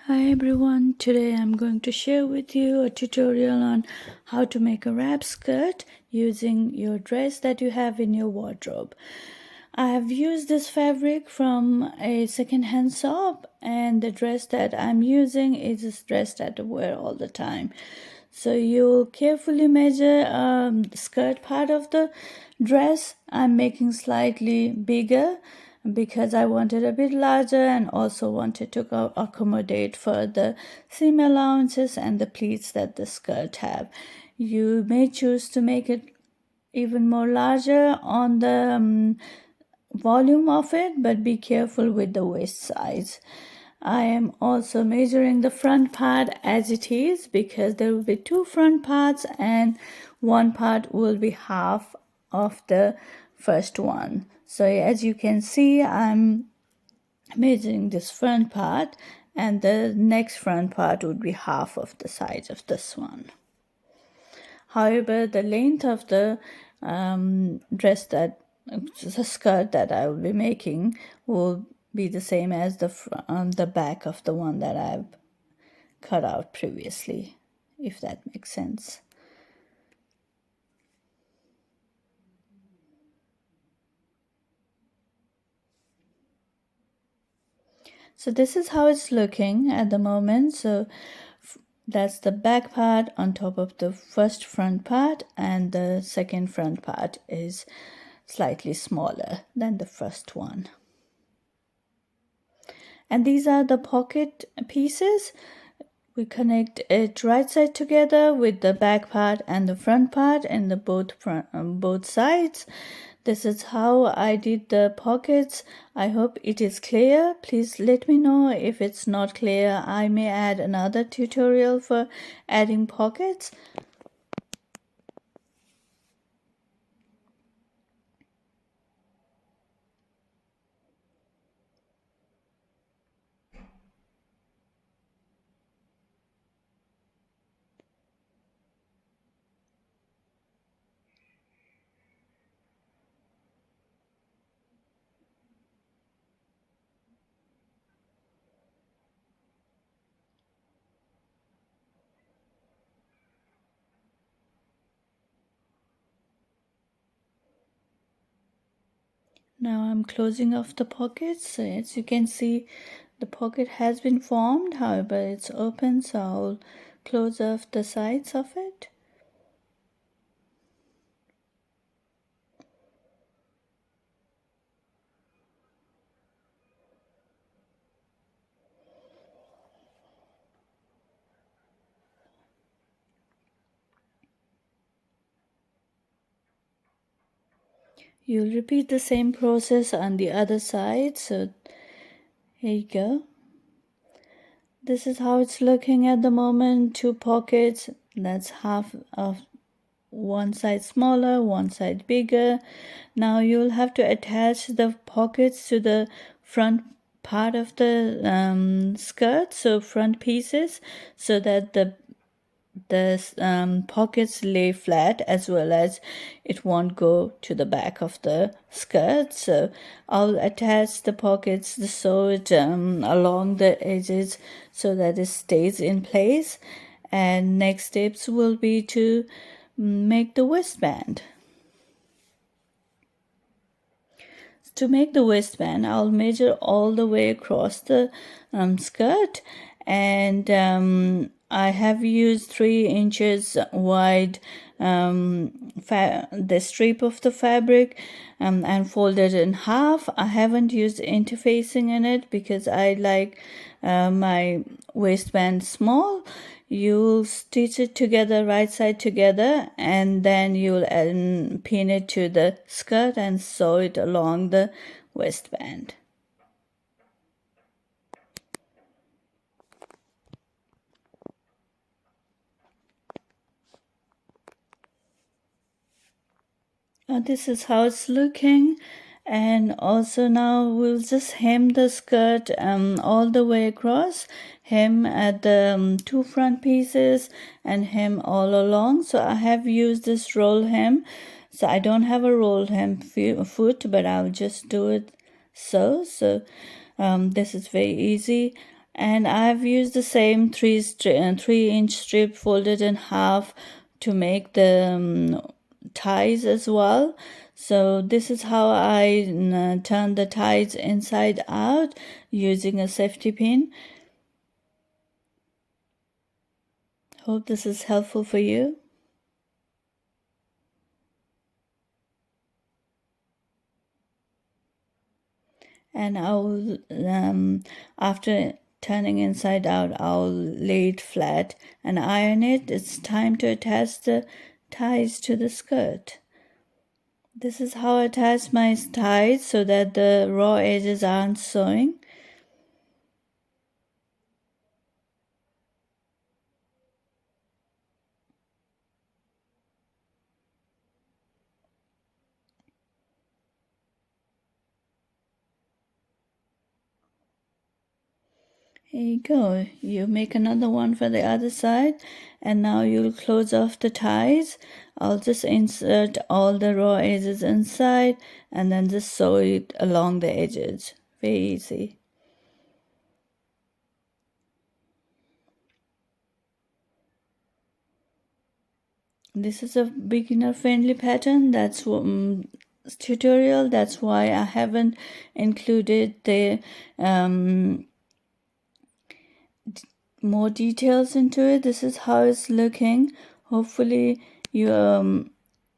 Hi everyone, today I'm going to share with you a tutorial on how to make a wrap skirt using your dress that you have in your wardrobe. I have used this fabric from a second-hand shop, and the dress that I'm using is a dress that I wear all the time. So you'll carefully measure the skirt part of the dress. I'm making slightly bigger because I wanted a bit larger and also wanted to accommodate for the seam allowances and the pleats that the skirt have. You may choose to make it even more larger on the volume of it, but be careful with the waist size. I am also measuring the front part as it is because there will be two front parts and one part will be half of the first one. So as you can see, I'm measuring this front part, and the next front part would be half of the size of this one. However, the length of the the skirt that I will be making will be the same as the back of the one that I've cut out previously, if that makes sense. So this is how it's looking at the moment. So that's the back part on top of the first front part, and the second front part is slightly smaller than the first one. And these are the pocket pieces. We connect it right side together with the back part and the front part and the both sides. This is how I did the pockets. I hope it is clear. Please let me know if it's not clear. I may add another tutorial for adding pockets. Now I'm closing off the pockets. So as you can see, the pocket has been formed. However, it's open, so I'll close off the sides of it. You'll repeat the same process on the other side. So here you go. This is how it's looking at the moment. Two pockets. That's half of one side smaller, one side bigger. Now you'll have to attach the pockets to the front part of the skirt, so front pieces, so that the pockets lay flat, as well as it won't go to the back of the skirt. So I'll attach the pockets, sew it along the edges so that it stays in place. And next steps will be to make the waistband. To make the waistband, I'll measure all the way across the skirt, and I have used 3 inches wide the strip of the fabric and folded in half. I haven't used interfacing in it because I like my waistband small. You'll stitch it together, right side together, and then you'll pin it to the skirt and sew it along the waistband. This is how it's looking. And also now we'll just hem the skirt all the way across, hem at the 2 front pieces and hem all along. So I have used this roll hem. So I don't have a rolled hem foot, but I'll just do it so. So this is very easy. And I've used the same 3-inch strip folded in half to make the ties as well. So this is how I turn the ties inside out using a safety pin. Hope this is helpful for you. And I'll after turning inside out, I'll lay it flat and iron it. It's time to attach the ties to the skirt. This is how I attach my ties so that the raw edges aren't showing. Here you go. You make another one for the other side, and now you'll close off the ties. I'll just insert all the raw edges inside and then just sew it along the edges. Very easy. This is a beginner friendly pattern. That's tutorial. That's why I haven't included the more details into it. This is how it's looking. Hopefully you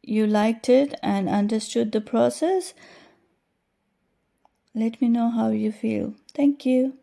liked it and understood the process. Let me know how you feel. Thank you.